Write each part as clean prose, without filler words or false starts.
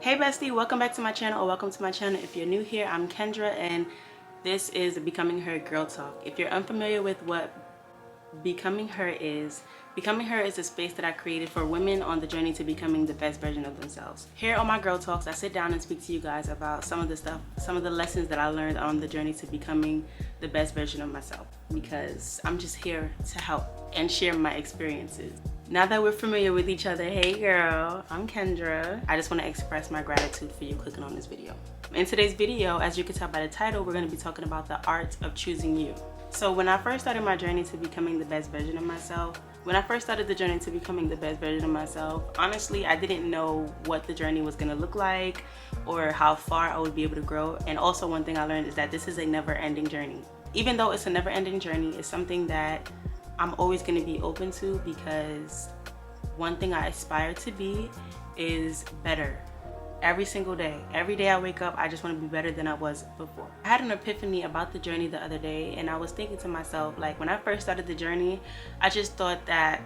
Hey bestie, welcome back to my channel, or welcome to my channel. If you're new here, I'm Kendra and this is Becoming Her Girl Talk. If you're unfamiliar with what Becoming Her is a space that I created for women on the journey to becoming the best version of themselves. Here on my Girl Talks, I sit down and speak to you guys about some of the lessons that I learned on the journey to becoming the best version of myself, because I'm just here to help and share my experiences. Now that we're familiar with each other, hey girl, I'm Kendra. I just want to express my gratitude for you clicking on this video. In today's video, as you can tell by the title, we're going to be talking about the art of choosing you. So when I first started my journey to becoming the best version of myself, honestly, I didn't know what the journey was going to look like or how far I would be able to grow. And also one thing I learned is that this is a never-ending journey. Even though it's a never-ending journey, it's something that I'm always going to be open to, because one thing I aspire to be is better. Every single day. Every day I wake up, I just want to be better than I was before. I had an epiphany about the journey the other day, and I was thinking to myself, like, when I first started the journey, I just thought that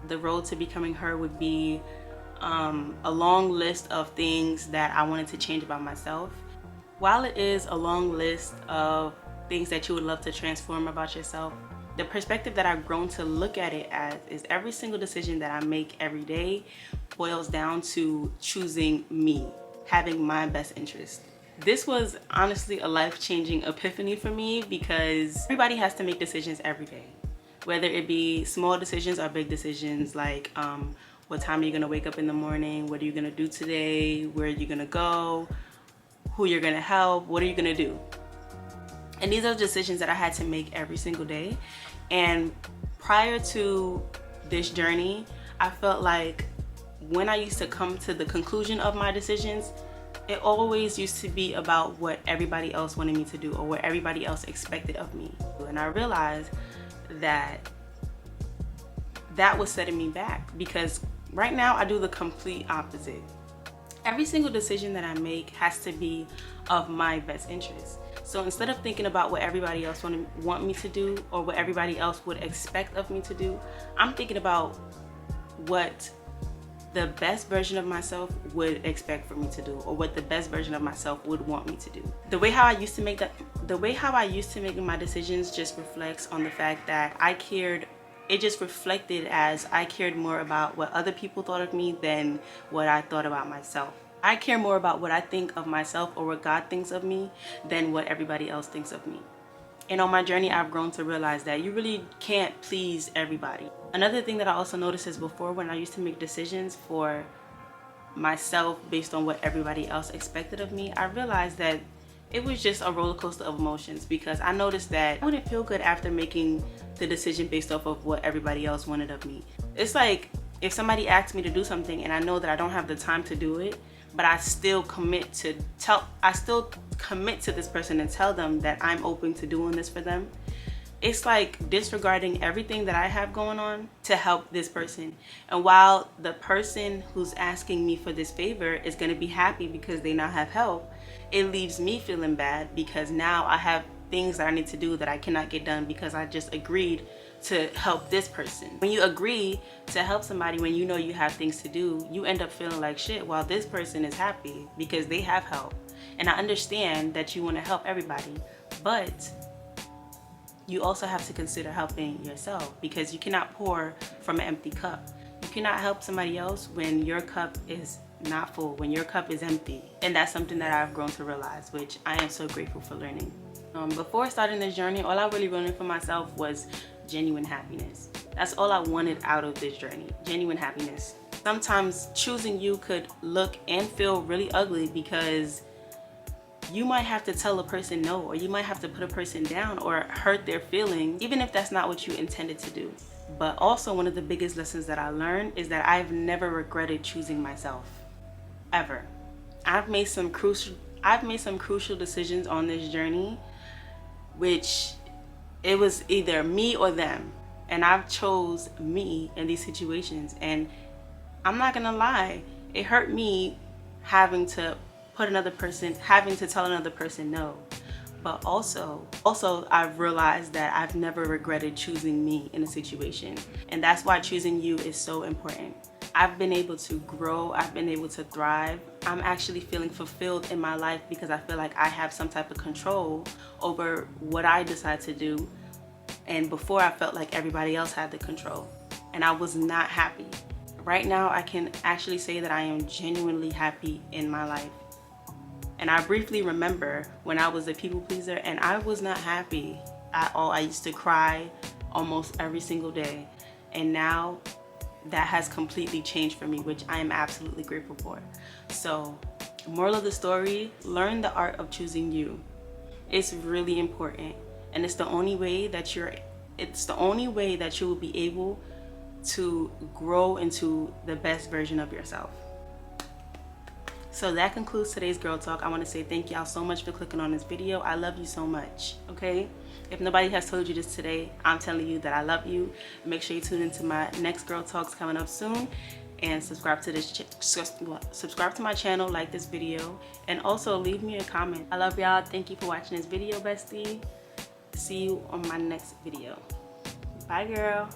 the road to becoming her would be a long list of things that I wanted to change about myself. While it is a long list of things that you would love to transform about yourself, the perspective that I've grown to look at it as is every single decision that I make every day boils down to choosing me, having my best interest. This was honestly a life-changing epiphany for me, because everybody has to make decisions every day, whether it be small decisions or big decisions, like what time are you gonna wake up in the morning, what are you gonna do today, where are you gonna go, who you're gonna help, what are you gonna do. And these are decisions that I had to make every single day. And prior to this journey, I felt like when I used to come to the conclusion of my decisions, it always used to be about what everybody else wanted me to do or what everybody else expected of me. And I realized that that was setting me back, because right now I do the complete opposite. Every single decision that I make has to be of my best interest. So instead of thinking about what everybody else want me to do or what everybody else would expect of me to do, I'm thinking about what the best version of myself would expect for me to do, or what the best version of myself would want me to do. The way how I used to make my decisions just reflects on the fact that it just reflected as I cared more about what other people thought of me than what I thought about myself. I care more about what I think of myself or what God thinks of me than what everybody else thinks of me. And on my journey, I've grown to realize that you really can't please everybody. Another thing that I also noticed is before, when I used to make decisions for myself based on what everybody else expected of me, I realized that it was just a roller coaster of emotions, because I noticed that I wouldn't feel good after making the decision based off of what everybody else wanted of me. It's like if somebody asks me to do something and I know that I don't have the time to do it, but I still commit to this person and tell them that I'm open to doing this for them. It's like disregarding everything that I have going on to help this person. And while the person who's asking me for this favor is going to be happy because they now have help, it leaves me feeling bad because now I have things that I need to do that I cannot get done because I just agreed to help this person. When you agree to help somebody when you know you have things to do, you end up feeling like shit while this person is happy because they have help. And I understand that you want to help everybody, but you also have to consider helping yourself, because you cannot pour from an empty cup. You cannot help somebody else when your cup is not full, when your cup is empty. And that's something that I've grown to realize, which I am so grateful for learning. Before starting this journey, all I really wanted for myself was genuine happiness. That's all I wanted out of this journey, genuine happiness. Sometimes choosing you could look and feel really ugly, because you might have to tell a person no, or you might have to put a person down or hurt their feelings, even if that's not what you intended to do. But also, one of the biggest lessons that I learned is that I've never regretted choosing myself, ever. I've made some crucial decisions on this journey, which it was either me or them, and I've chose me in these situations. And I'm not gonna lie, it hurt me having to tell another person no. But also I've realized that I've never regretted choosing me in a situation, and that's why choosing you is so important. I've been able to grow, I've been able to thrive. I'm actually feeling fulfilled in my life because I feel like I have some type of control over what I decide to do. And before, I felt like everybody else had the control and I was not happy. Right now, I can actually say that I am genuinely happy in my life. And I briefly remember when I was a people pleaser and I was not happy at all. I used to cry almost every single day. And now that has completely changed for me, which I am absolutely grateful for. So, moral of the story, learn the art of choosing you. It's really important. And it's the only way that you will be able to grow into the best version of yourself. So that concludes today's girl talk. I want to say thank y'all so much for clicking on this video. I love you so much, okay? If nobody has told you this today, I'm telling you that I love you. Make sure you tune into my next girl talks coming up soon, and subscribe to my channel, like this video, and also leave me a comment. I love y'all. Thank you for watching this video, bestie. See you on my next video. Bye, girl.